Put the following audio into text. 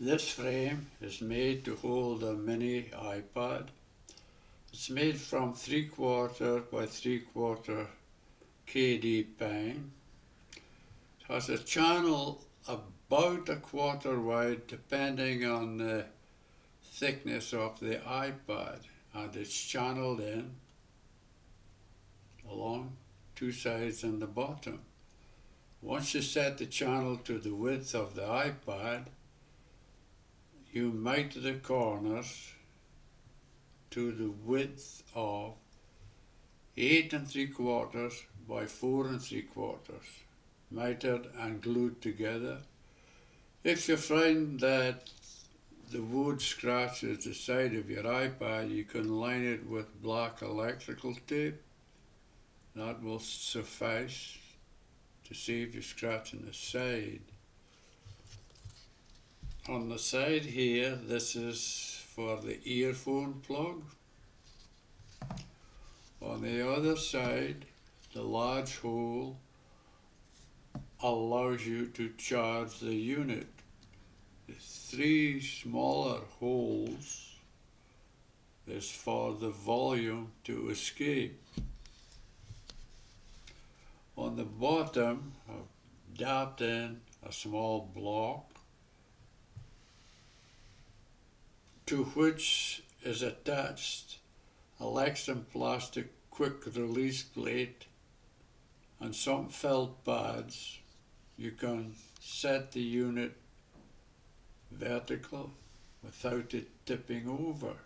This frame is made to hold a mini iPad. It's made from 3/4 by 3/4 KD pine. It has a channel about 1/4 wide depending on the thickness of the iPad, and it's channeled in along two sides and the bottom. Once you set the channel to the width of the iPad, you mount the corners to the width of 8 3/4 by 4 3/4, mounted and glued together. If you find that the wood scratches the side of your iPad, you can line it with black electrical tape. That will suffice to save you scratching the side. On the side here, this is for the earphone plug. On the other side, the large hole allows you to charge the unit. The three smaller holes is for the volume to escape. On the bottom, I've dabbed in a small block to which is attached a Lexan plastic quick release plate and some felt pads. You can set the unit vertical without it tipping over.